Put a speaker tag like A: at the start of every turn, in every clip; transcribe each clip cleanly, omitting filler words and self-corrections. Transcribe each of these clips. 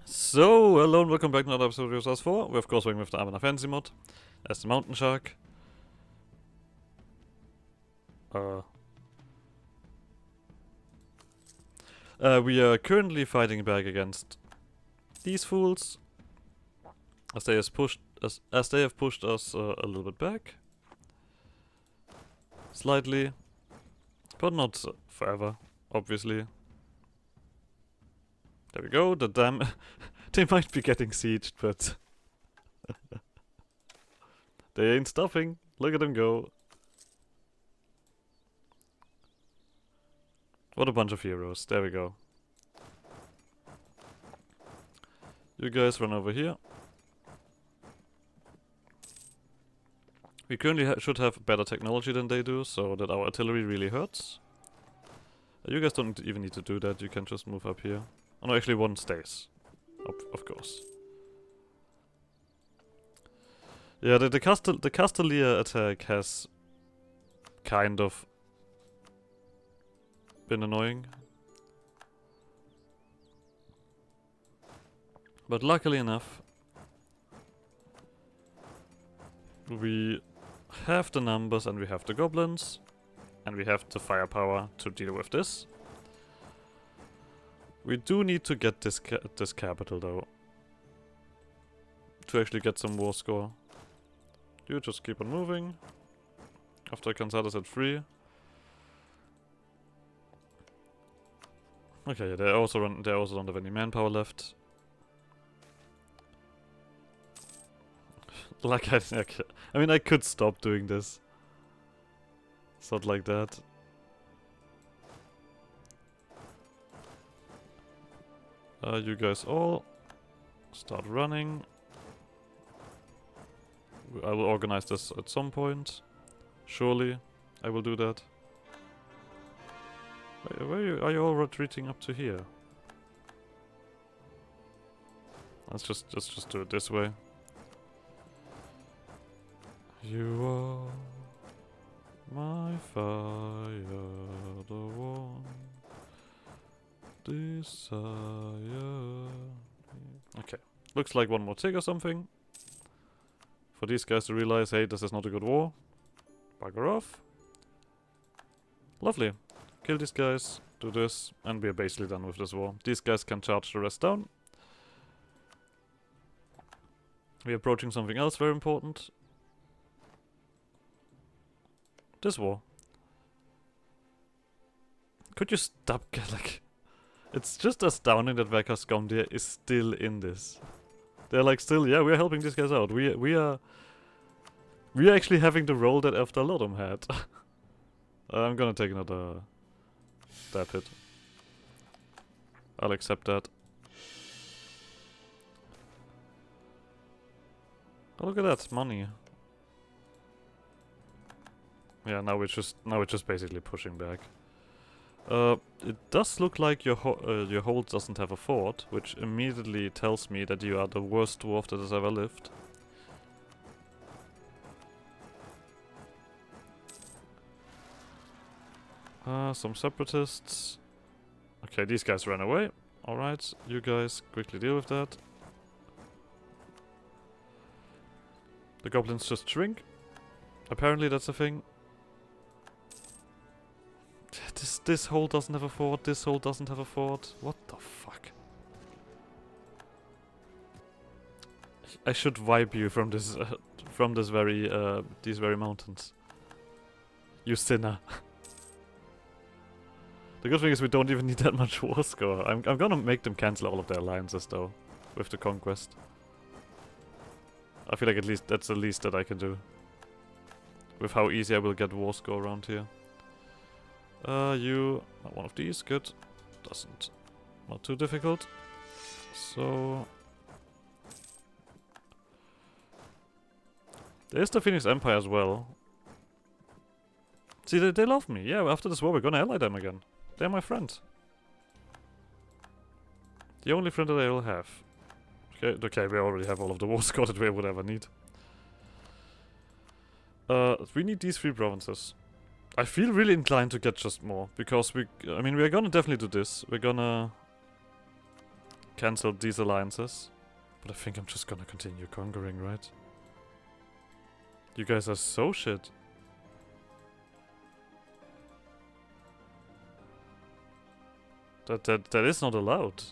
A: So, hello and welcome back to another episode of EU4. We're of course working with the Anbennar fantasy mod as the Mountainshark. We are currently fighting back against these fools as they have pushed us a little bit back, slightly, but not forever, obviously. There we go. The dam. They might be getting sieged, but they ain't stopping. Look at them go. What a bunch of heroes. There we go. You guys run over here. We currently should have better technology than they do, so that our artillery really hurts. You guys don't even need to do that. You can just move up here. Oh no, actually one stays. Of course. Yeah, the Castellia attack has kind of been annoying. But luckily enough, we have the numbers and we have the goblins. And we have the firepower to deal with this. We do need to get this capital though. To actually get some war score. You just keep on moving. After Kansada set free. Okay, they also don't have any manpower left. Like I mean I could stop doing this. It's not like that. You guys all start running. I will organize this at some point. Surely, I will do that. Where are you all retreating up to here? Let's just do it this way. You are my fire, the one desire. Okay, looks like one more tick or something. For these guys to realize, hey, this is not a good war. Bugger off. Lovely. Kill these guys, do this, and we are basically done with this war. These guys can charge the rest down. We are approaching something else very important. This war. Could you stop, like... It's just astounding that Vakaskondia is still in this. They're like still, yeah, we're helping these guys out. We are actually having the role that Eftalodum had. I'm gonna take another stab hit. I'll accept that. Oh, look at that, money. Yeah, now we're just basically pushing back. It does look like your hold doesn't have a fort, which immediately tells me that you are the worst dwarf that has ever lived. Some separatists. Okay, these guys ran away. Alright, you guys quickly deal with that. The goblins just shrink. Apparently that's a thing. This hole doesn't have a fort, this hole doesn't have a fort. What the fuck? I should wipe you from this these very mountains. You sinner. The good thing is we don't even need that much war score. I'm gonna make them cancel all of their alliances though, with the conquest. I feel like at least that's the least that I can do. With how easy I will get war score around here. You... Not one of these, good. Not too difficult. So... There's the Phoenix Empire as well. See, they love me. Yeah, after this war we're gonna ally them again. They're my friend. The only friend that I will have. Okay, we already have all of the war score that we would ever need. We need these 3 provinces. I feel really inclined to get just more, because I mean, we're gonna definitely do this. We're gonna cancelled these alliances. But I think I'm just gonna continue conquering, right? You guys are so shit. That is not allowed.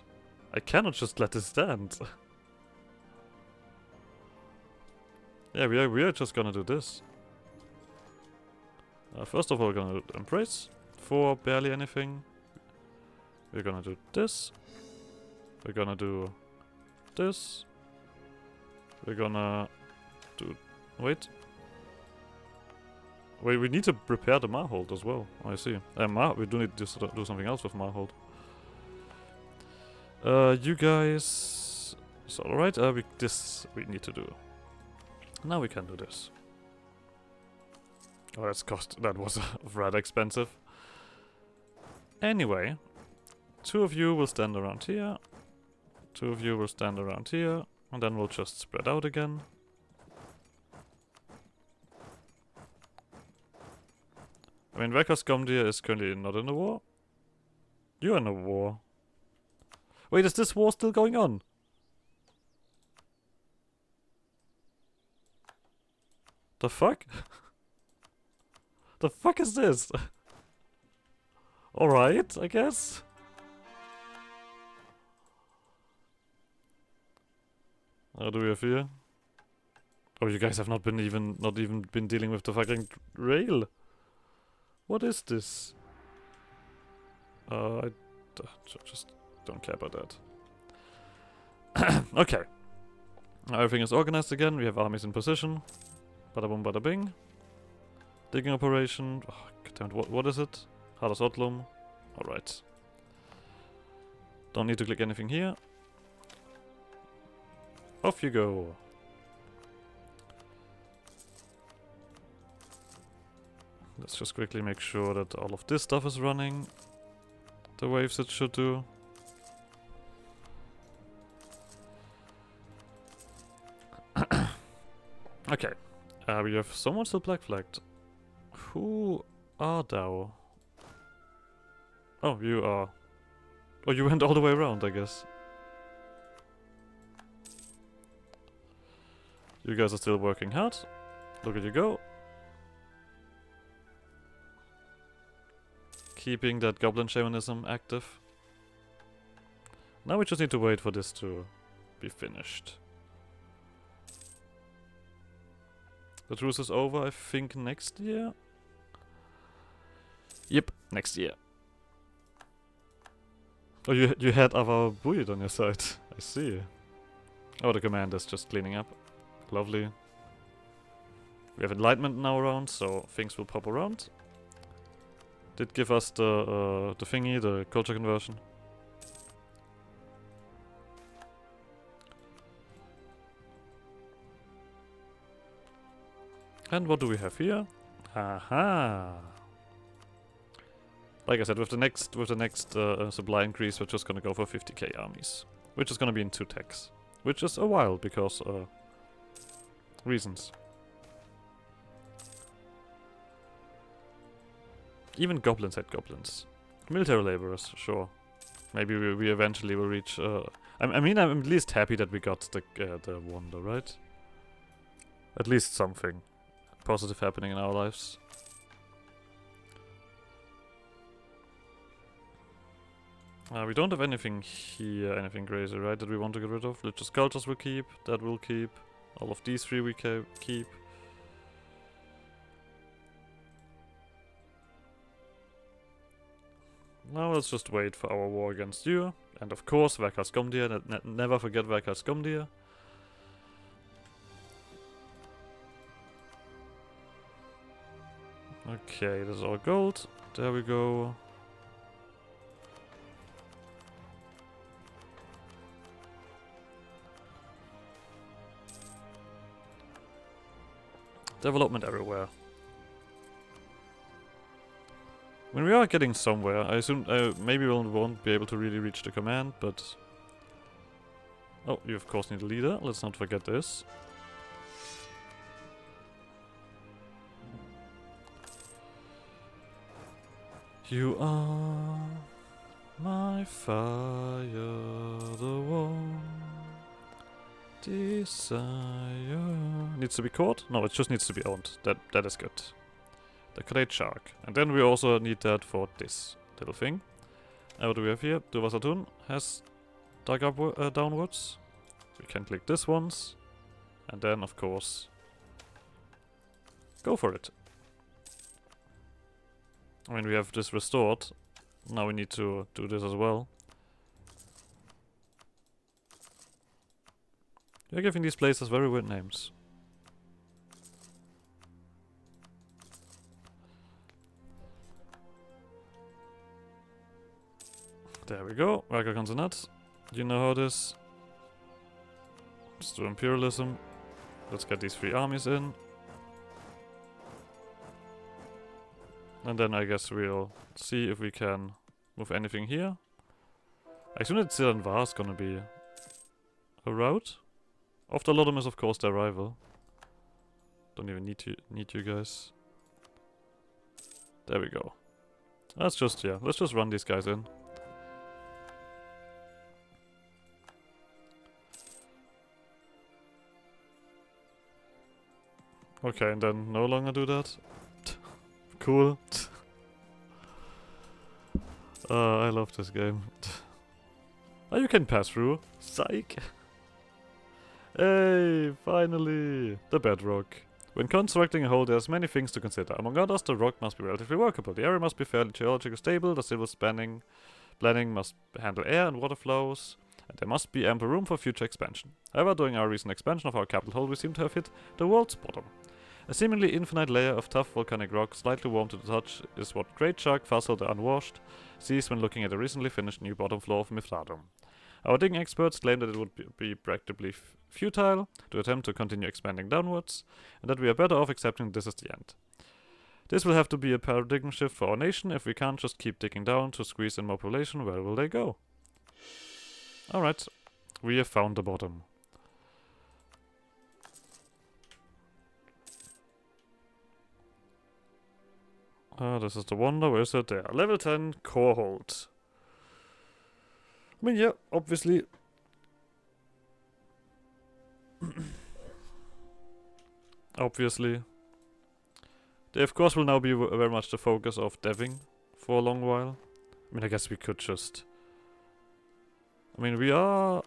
A: I cannot just let this stand. Yeah, we are just gonna do this. First of all, we're gonna embrace for barely anything. We're gonna do this. We're gonna do this. We're gonna do... Wait. Wait, we need to prepare the Marhold as well. Oh, I see. We do need to do something else with Marhold. You guys... It's alright. This we need to do. Now we can do this. Oh, that was rather expensive. Anyway, 2 of you will stand around here. 2 of you will stand around here. And then we'll just spread out again. I mean, Skomdir is currently not in a war. You're in a war. Wait, is this war still going on? The fuck? The fuck is this? Alright, I guess. How do we have here? Oh, you guys have not even been dealing with the fucking rail. What is this? I just don't care about that. Okay. Now everything is organized again. We have armies in position. Bada boom, bada bing. Digging operation. Oh, goddammit, what is it? Hadas Otlum. Alright. Don't need to click anything here. Off you go. Let's just quickly make sure that all of this stuff is running the waves it should do. Okay. We have someone still black flagged. Who are thou? Oh, you are. Oh, you went all the way around, I guess. You guys are still working hard. Look at you go. Keeping that goblin shamanism active. Now we just need to wait for this to be finished. The truce is over, I think, next year? Yep, next year. Oh, you had our Buid on your side. I see. Oh, the command is just cleaning up. Lovely. We have enlightenment now around, so things will pop around. Did give us the thingy, the culture conversion. And what do we have here? Aha! Like I said, with the next supply increase, we're just gonna go for 50k armies, which is gonna be in 2 techs, which is a while because reasons. Even goblins had goblins. Military laborers, sure. Maybe we eventually will reach. I mean, I'm at least happy that we got the wonder, right? At least something positive happening in our lives. We don't have anything here, anything crazy, right? That we want to get rid of. Religious cultures will keep. That will keep. All of these 3 we keep. Now let's just wait for our war against you. And of course, Skomdir. Never forget Skomdir. Okay, this is all gold. There we go. Development everywhere. When we are getting somewhere, I assume maybe we won't be able to really reach the command, but... Oh, you of course need a leader. Let's not forget this. You are my fire, the Desire needs to be caught? No, it just needs to be owned. That is good. The great shark. And then we also need that for this little thing. What do we have here? Duvasatun has dug up downwards. We can click this once. And then, of course, go for it. I mean, we have this restored. Now we need to do this as well. You're giving these places very weird names. There we go. Raka Consonant. You know how it is. Let's do imperialism. Let's get these 3 armies in. And then I guess we'll see if we can move anything here. I assume that Zilanvar is gonna be a route. Oftolodum is of course their rival. Don't even need you guys. There we go. Let's just run these guys in. Okay, and then no longer do that. Cool. I love this game. Oh, you can pass through. Psych. Hey, finally! The bedrock. When constructing a hull, there's many things to consider. Among others, the rock must be relatively workable. The area must be fairly geologically stable. The civil planning must handle air and water flows. And there must be ample room for future expansion. However, during our recent expansion of our capital hull, we seem to have hit the world's bottom. A seemingly infinite layer of tough volcanic rock, slightly warm to the touch, is what Great Shark Fossil the Unwashed sees when looking at the recently finished new bottom floor of Mithradum. Our digging experts claim that it would be practically futile to attempt to continue expanding downwards, and that we are better off accepting this as the end. This will have to be a paradigm shift for our nation. If we can't just keep digging down to squeeze in more population, where will they go? Alright, we have found the bottom. This is the wonder. Where is it? There. Level 10 core hold. I mean, yeah, obviously. Obviously. They, of course, will now be very much the focus of deving for a long while. I mean, I guess we could just... I mean, we are...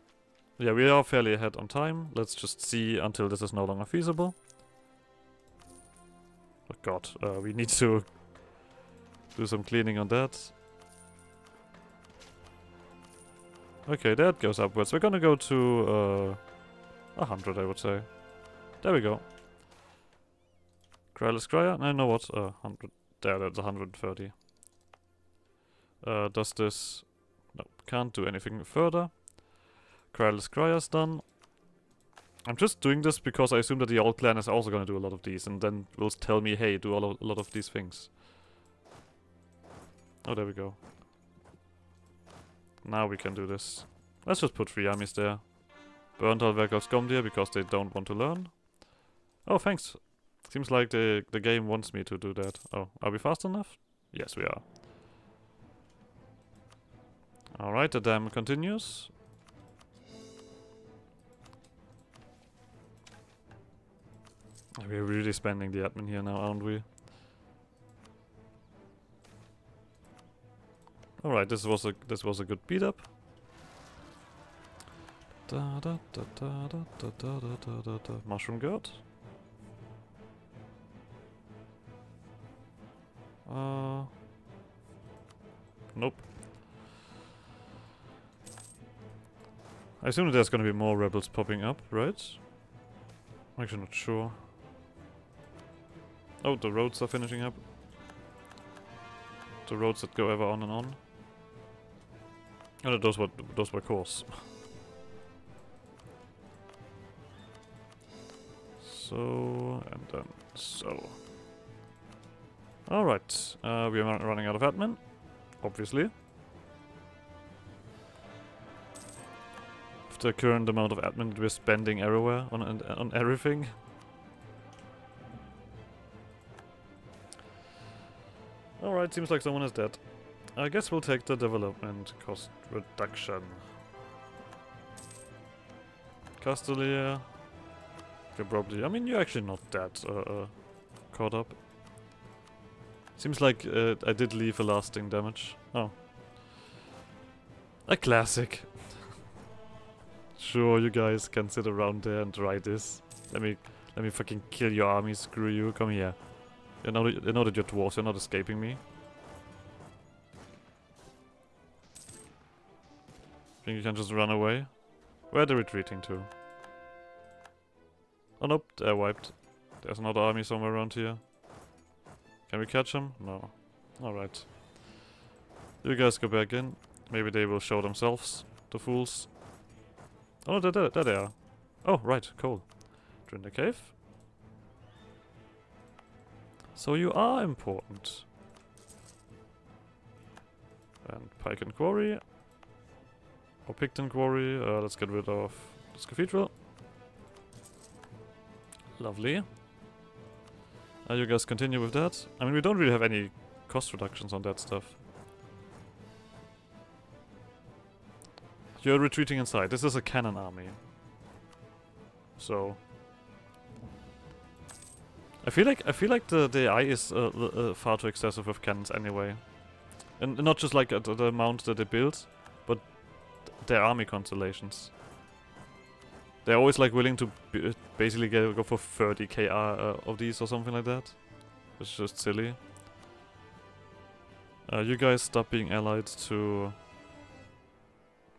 A: Yeah, we are fairly ahead on time. Let's just see until this is no longer feasible. Oh god, we need to do some cleaning on that. Okay, that goes upwards. We're gonna go to 100, I would say. There we go. Crylus Cryer? No, know what? 100. There, that's 130. Does this... No, can't do anything further. Crylus Cryer's done. I'm just doing this because I assume that the Allclan is also gonna do a lot of these, and then will tell me, hey, do a lot of these things. Oh, there we go. Now we can do this. Let's just put 3 armies there. Burnt all Werk of Skomdir because they don't want to learn. Oh, thanks. Seems like the game wants me to do that. Oh, are we fast enough? Yes, we are. Alright, the dam continues. We're really spending the admin here now, aren't we? Alright, this was a good beat up. Mushroom Guard. Nope. I assume there's gonna be more rebels popping up, right? I'm actually not sure. Oh, the roads are finishing up. The roads that go ever on and on. Oh, no, those were cores. So, and then so. Alright, we are running out of admin, obviously. With the current amount of admin that we're spending everywhere on everything. Alright, seems like someone is dead. I guess we'll take the development cost reduction. Castellier. You're probably... I mean, you're actually not that caught up. Seems like I did leave a lasting damage. Oh. A classic. Sure, you guys can sit around there and try this. Let me fucking kill your army, screw you, come here. You know that you're dwarves, you're not escaping me. Think you can just run away? Where are they retreating to? Oh nope, they're wiped. There's another army somewhere around here. Can we catch them? No. Alright. You guys go back in. Maybe they will show themselves, the fools. Oh no, there they are. Oh, right, cool. During the cave. So you are important. And Pike and Quarry. Or Picton Quarry. Let's get rid of this cathedral. Lovely. You guys continue with that. I mean, we don't really have any cost reductions on that stuff. You're retreating inside. This is a cannon army. So... I feel like the AI is far too excessive with cannons anyway. And not just like the amount that they build, but their army constellations. They're always like willing to basically go for 30k of these or something like that. It's just silly. You guys stop being allied to...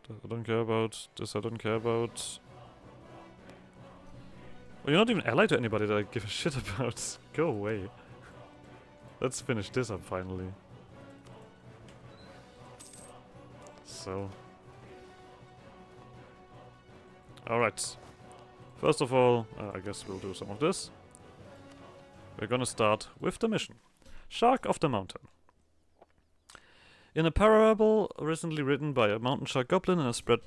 A: I don't care about this, I don't care about... Well, you're not even allied to anybody that I give a shit about. Go away. Let's finish this up finally. So... Alright. First of all, I guess we'll do some of this. We're gonna start with the mission. Shark of the Mountain. In a parable recently written by a Mountainshark goblin and a spread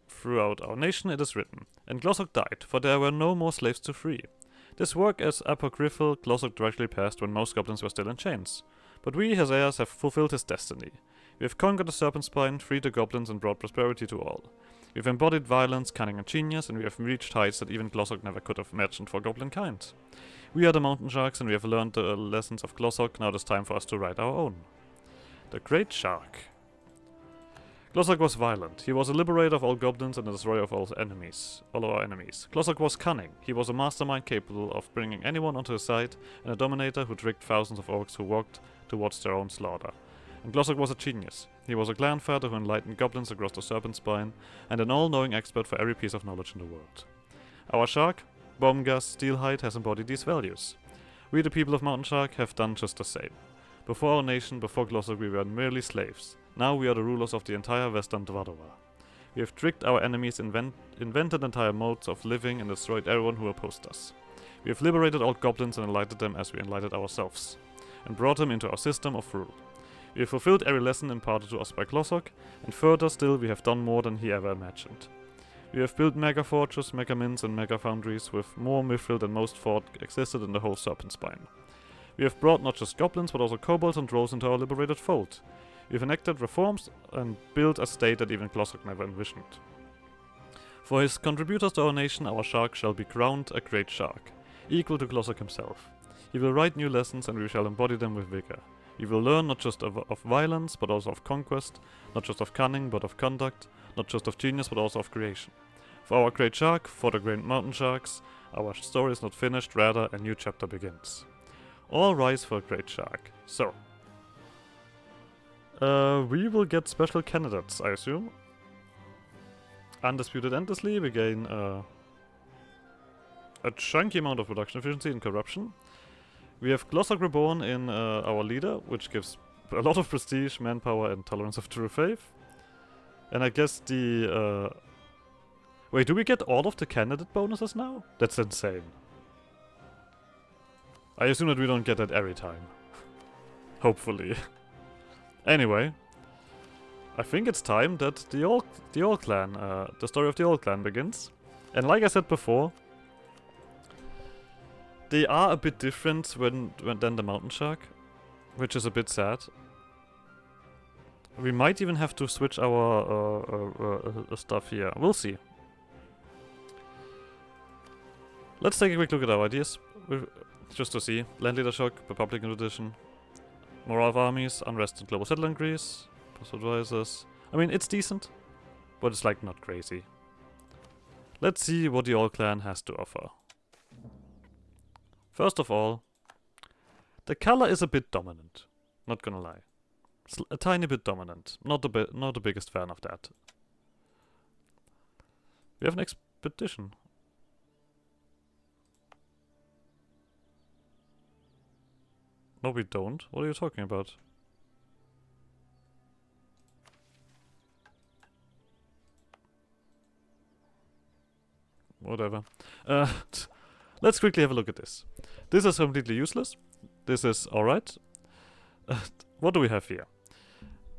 A: throughout our nation, it is written, "And Glossok died, for there were no more slaves to free." This work as apocryphal, Glossok directly passed when most goblins were still in chains. But we, his heirs, have fulfilled his destiny. We have conquered the serpent spine, freed the goblins, and brought prosperity to all. We have embodied violence, cunning, and genius, and we have reached heights that even Glossok never could have imagined for goblin kind. We are the Mountainsharks, and we have learned the lessons of Glossok. Now it is time for us to write our own. The Great Shark. Glossok was violent. He was a liberator of all goblins and a destroyer of all our enemies. Glossok was cunning. He was a mastermind capable of bringing anyone onto his side, and a dominator who tricked thousands of orcs who walked towards their own slaughter. And Glossok was a genius. He was a clan father who enlightened goblins across the serpent spine, and an all-knowing expert for every piece of knowledge in the world. Our shark, Bombgas Steelhide, has embodied these values. We, the people of Mountainshark, have done just the same. Before our nation, before Glossok, we were merely slaves. Now we are the rulers of the entire western Dvadovar. We have tricked our enemies, invented entire modes of living, and destroyed everyone who opposed us. We have liberated all goblins and enlightened them as we enlightened ourselves, and brought them into our system of rule. We have fulfilled every lesson imparted to us by Glossok, and further still we have done more than he ever imagined. We have built mega forges, mega mints, and mega foundries with more mithril than most thought existed in the whole serpent spine. We have brought not just goblins, but also kobolds and trolls into our liberated fold. We have enacted reforms and built a state that even Glossok never envisioned. For his contributors to our nation, our shark shall be crowned a great shark, equal to Glossok himself. He will write new lessons, and we shall embody them with vigor. We will learn not just of violence, but also of conquest, not just of cunning, but of conduct, not just of genius, but also of creation. For our great shark, for the great mountain sharks, our story is not finished, rather a new chapter begins. All rise for a great shark. So, we will get special candidates, I assume. Undisputed Endlessly, we gain a chunky amount of production efficiency and corruption. We have Glossok Reborn in our leader, which gives a lot of prestige, manpower, and tolerance of true faith. And I guess the... Wait, do we get all of the candidate bonuses now? That's insane. I assume that we don't get that every time. Hopefully. Anyway, I think it's time that the Allclan, the story of the Allclan begins. And like I said before, they are a bit different than the Mountainshark, which is a bit sad. We might even have to switch our stuff here. We'll see. Let's take a quick look at our ideas. Just to see. Land leader shock, Republican tradition. Morale of armies, unrest in global settler increase. Post advisors. I mean, it's decent. But it's like not crazy. Let's see what the Allclan has to offer. First of all, the color is a bit dominant. Not gonna lie. A tiny bit dominant. Not the biggest fan of that. We have an expedition. No, we don't. What are you talking about? Whatever. Let's quickly have a look at this. This is completely useless. This is alright. What do we have here?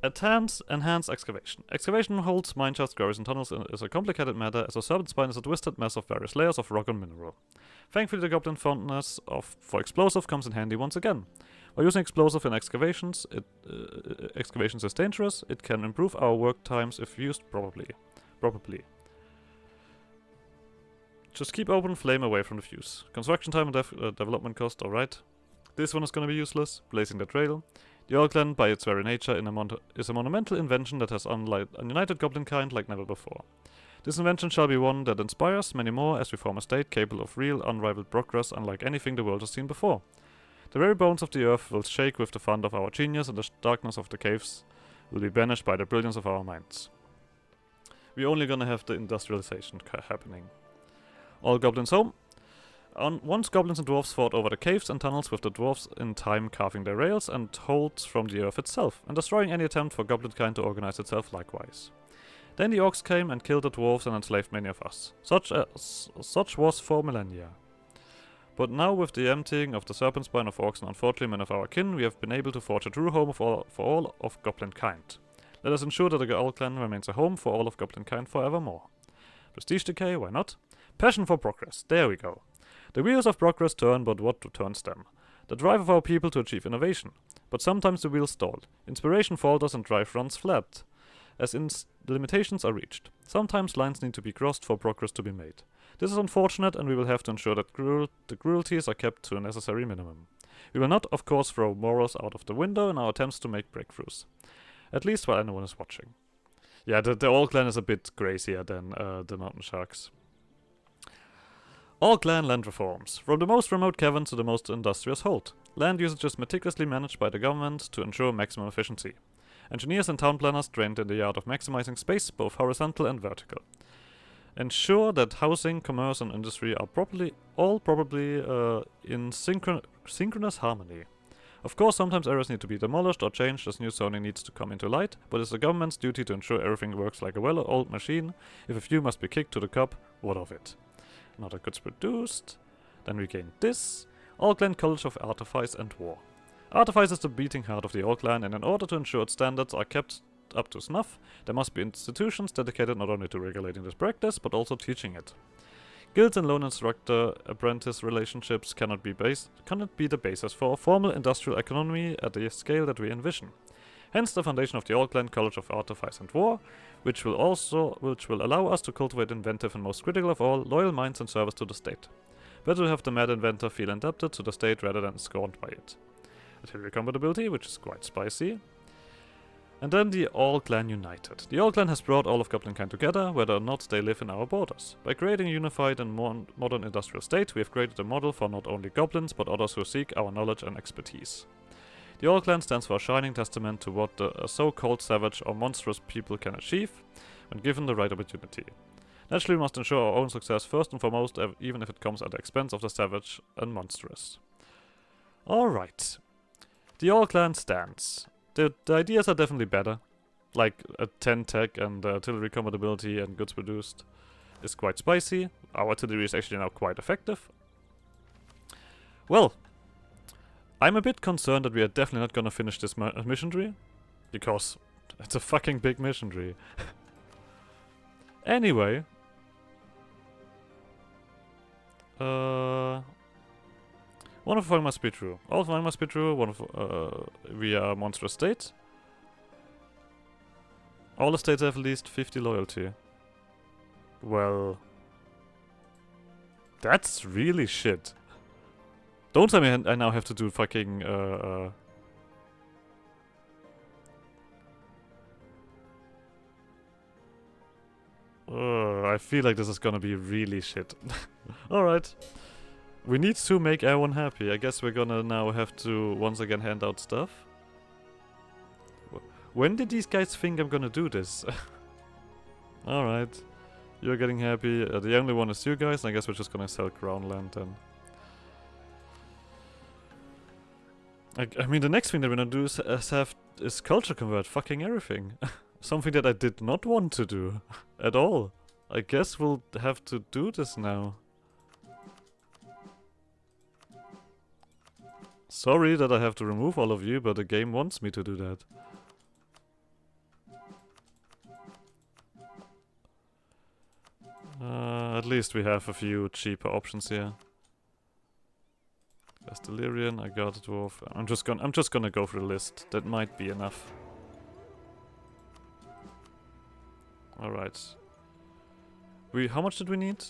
A: Enhance excavation. Excavation holds mine shafts, quarries, and tunnels is a complicated matter, as a serpent spine is a twisted mess of various layers of rock and mineral. Thankfully, the goblin fondness for explosive comes in handy once again. By using explosive in excavations, excavations is dangerous. It can improve our work times if used properly. Just keep open flame away from the fuse. Construction time and development cost, alright. This one is gonna be useless. Blazing the trail. The Allclan, by its very nature, is a monumental invention that has united goblin kind like never before. This invention shall be one that inspires many more as we form a state capable of real, unrivaled progress unlike anything the world has seen before. The very bones of the earth will shake with the thunder of our genius, and the darkness of the caves will be banished by the brilliance of our minds. We're only gonna have the industrialization happening. All goblins home. Once goblins and dwarves fought over the caves and tunnels, with the dwarves in time carving their rails and holds from the earth itself, and destroying any attempt for goblin kind to organize itself likewise. Then the orcs came and killed the dwarves and enslaved many of us. Such was for millennia. But now, with the emptying of the serpent spine of orcs and unfortunately many of our kin, we have been able to forge a true home for all of goblin kind. Let us ensure that the Allclan remains a home for all of goblin kind forevermore. Prestige decay, why not? Passion for progress, there we go. The wheels of progress turn, but what turns them? The drive of our people to achieve innovation. But sometimes the wheels stall. Inspiration falters and drive runs flat, as the limitations are reached. Sometimes lines need to be crossed for progress to be made. This is unfortunate, and we will have to ensure that the cruelties are kept to a necessary minimum. We will not, of course, throw morals out of the window in our attempts to make breakthroughs. At least while anyone is watching. Yeah, the Allclan is a bit crazier than the Mountainsharks. Allclan land reforms. From the most remote cavern to the most industrious hold. Land usage is meticulously managed by the government to ensure maximum efficiency. Engineers and town planners trained in the art of maximizing space, both horizontal and vertical. Ensure that housing, commerce, and industry are probably in synchronous harmony. Of course, sometimes areas need to be demolished or changed as new zoning needs to come into light, but it's the government's duty to ensure everything works like a well-oiled machine. If a few must be kicked to the curb, what of it? Another goods produced. Then we gain this. Allclan College of Artifice and War. Artifice is the beating heart of the Allclan, and in order to ensure its standards are kept up to snuff, there must be institutions dedicated not only to regulating this practice, but also teaching it. Guilds and lone instructor-apprentice relationships cannot be the basis for a formal industrial economy at the scale that we envision. Hence the foundation of the Allclan College of Artifice and War, which will allow us to cultivate inventive and most critical of all, loyal minds in service to the state. Better to have the mad inventor feel indebted to the state rather than scorned by it. Artillery compatibility, which is quite spicy. And then the Allclan United. The Allclan has brought all of goblinkind together, whether or not they live in our borders. By creating a unified and modern industrial state, we have created a model for not only goblins, but others who seek our knowledge and expertise. The Allclan stands for a shining testament to what a so-called savage or monstrous people can achieve when given the right opportunity. Naturally, we must ensure our own success first and foremost, even if it comes at the expense of the savage and monstrous. Alright. The Allclan stands. The ideas are definitely better. Like a 10 tech and artillery compatibility and goods produced is quite spicy. Our artillery is actually now quite effective. Well, I'm a bit concerned that we are definitely not gonna finish this missionary, because it's a fucking big missionary. Anyway, one of the following must be true. All of the following must be true. We are a monstrous state. All the states have at least 50 loyalty. Well, That's really shit. Don't tell me I now have to do fucking, I feel like this is gonna be really shit. Alright. We need to make everyone happy. I guess we're gonna now have to once again hand out stuff. When did these guys think I'm gonna do this? Alright. You're getting happy. The only one is you guys, and I guess we're just gonna sell ground land then. I mean, the next thing that we're gonna do is culture convert fucking everything. Something that I did not want to do at all. I guess we'll have to do this now. Sorry that I have to remove all of you, but the game wants me to do that. At least we have a few cheaper options here. Castellarian, I got a dwarf. I'm just gonna go through the list. That might be enough. Alright. How much did we need?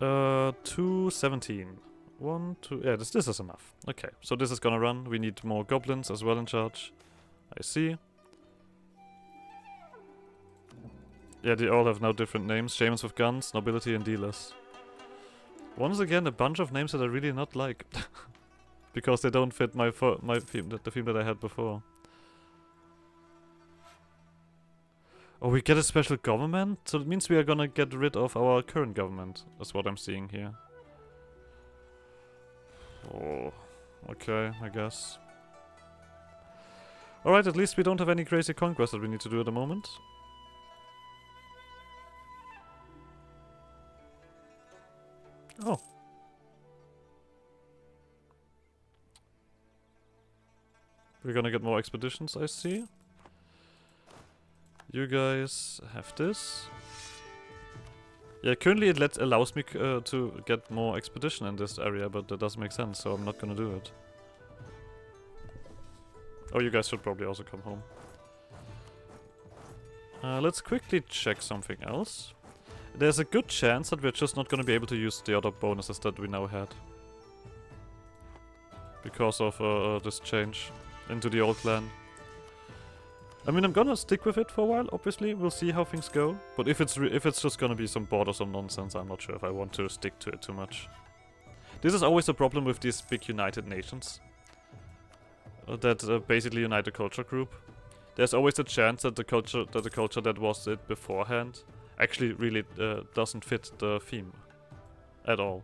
A: 217. 1, 2. Yeah, this is enough. Okay, so this is gonna run. We need more goblins as well in charge. I see. Yeah, they all have now different names. Shamans with guns, nobility, and dealers. Once again, a bunch of names that I really not like. Because they don't fit my theme, the theme that I had before. Oh, we get a special government? So it means we are gonna get rid of our current government. That's what I'm seeing here. Oh, okay, I guess. Alright, at least we don't have any crazy conquests that we need to do at the moment. Oh. We're gonna get more expeditions, I see. You guys have this. Yeah, currently it allows me to get more expedition in this area, but that doesn't make sense, so I'm not gonna do it. Oh, you guys should probably also come home. Let's quickly check something else. There's a good chance that we're just not gonna be able to use the other bonuses that we now had. Because of this change into the Allclan. I mean, I'm gonna stick with it for a while, obviously. We'll see how things go. But if it's just gonna be some bothersome nonsense, I'm not sure if I want to stick to it too much. This is always a problem with these big united nations. That basically unite a culture group. There's always a chance that the culture that was it beforehand actually really doesn't fit the theme at all.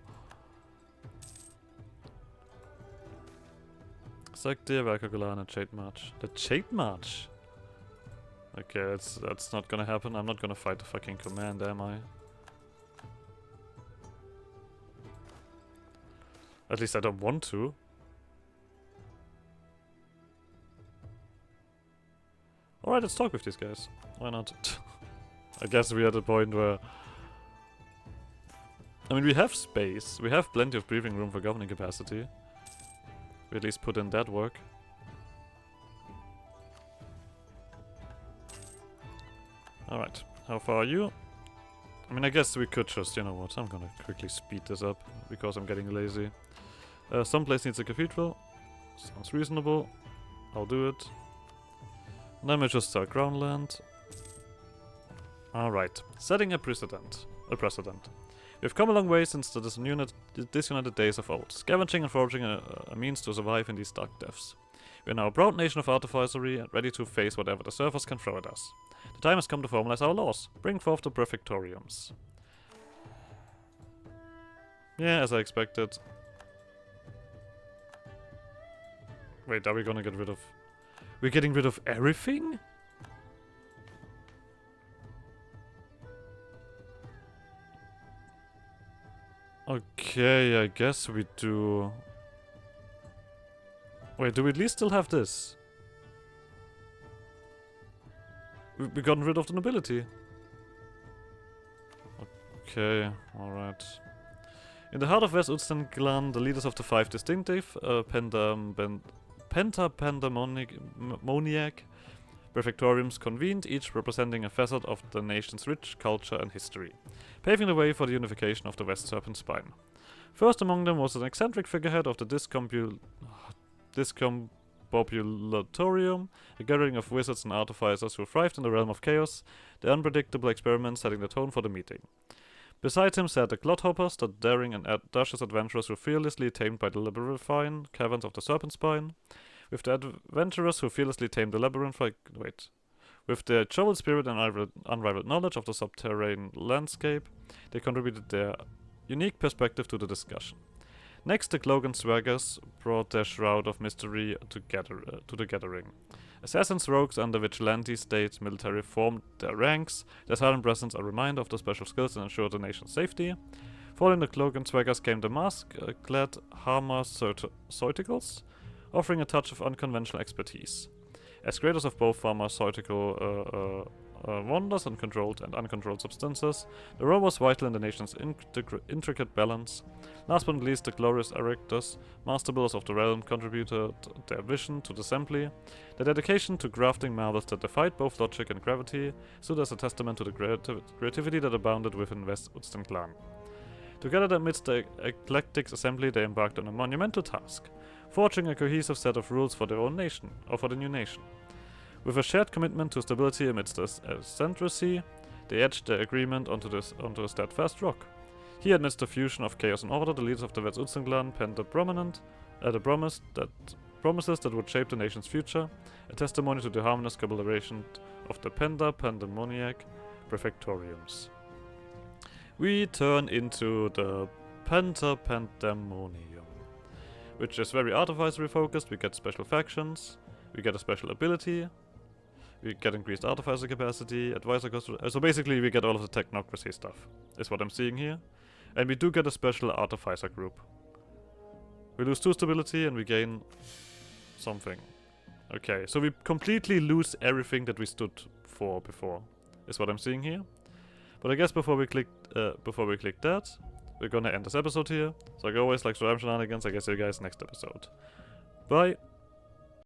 A: Sag dir Valkagulana Jade March. The Jade March? Okay, that's not gonna happen. I'm not gonna fight the fucking command, am I? At least I don't want to. Alright, let's talk with these guys. Why not? I guess we're at a point where... I mean, we have space. We have plenty of breathing room for governing capacity. We at least put in that work. Alright, how far are you? I mean, I guess we could just, you know what, I'm gonna quickly speed this up, because I'm getting lazy. Someplace needs a cathedral. Sounds reasonable. I'll do it. And then we just sell ground land. Alright, setting a precedent. We've come a long way since the disunited days of old, scavenging and foraging a means to survive in these dark depths. We are now a proud nation of artificery and ready to face whatever the surface can throw at us. The time has come to formalize our laws. Bring forth the prefectoriums. Yeah, as I expected. Wait, are we gonna get rid of... We're getting rid of everything? Okay, I guess we do... Wait, do we at least still have this? We gotten rid of the nobility. Okay, alright. In the heart of West Ulstenglan, the leaders of the five distinctive Pentapandemoniac prefectoriums convened, each representing a facet of the nation's rich culture and history, paving the way for the unification of the West Serpent Spine. First among them was an eccentric figurehead of the Discombobulatorium, a gathering of wizards and artificers who thrived in the realm of chaos, the unpredictable experiments setting the tone for the meeting. Beside him sat the Clodhoppers, the daring and audacious adventurers who fearlessly tamed by the labyrinthine caverns of the Serpent Spine, with the adventurers who fearlessly tamed the with their jovial spirit and unrivaled knowledge of the subterranean landscape, they contributed their unique perspective to the discussion. Next, the Cloak and Swaggers brought their shroud of mystery to the gathering. Assassins, rogues, and the vigilante state military formed their ranks, their silent presence a reminder of the special skills that ensure the nation's safety. Following the Cloak and Swaggers came the mask-clad pharmaceuticals, offering a touch of unconventional expertise. As creators of both pharmaceutical wonders and controlled and uncontrolled substances, the role was vital in the nation's intricate balance. Last but not least, the glorious Erectors, master builders of the realm, contributed their vision to the assembly. Their dedication to crafting marvels that defied both logic and gravity stood as a testament to the creativity that abounded within West Utstan clan. Together amidst the eclectic assembly, they embarked on a monumental task, forging a cohesive set of rules for their own nation, or for the new nation. With a shared commitment to stability amidst the eccentricity, they etched their agreement onto a steadfast rock. Here, amidst the fusion of chaos and order, the leaders of the West Utstan clan penned the promises that would shape the nation's future, a testimony to the harmonious collaboration of the Pandemoniac prefectoriums. We turn into the Pandemonium, which is very artificery focused. We get special factions, we get a special ability, we get increased artificer capacity, advisor cost. So basically we get all of the technocracy stuff, is what I'm seeing here. And we do get a special artificer group. We lose 2 stability and we gain something. Okay, so we completely lose everything that we stood for before, is what I'm seeing here. But I guess before we click that, we're gonna end this episode here. So like always, like Shenanigans, I guess see you guys next episode. Bye!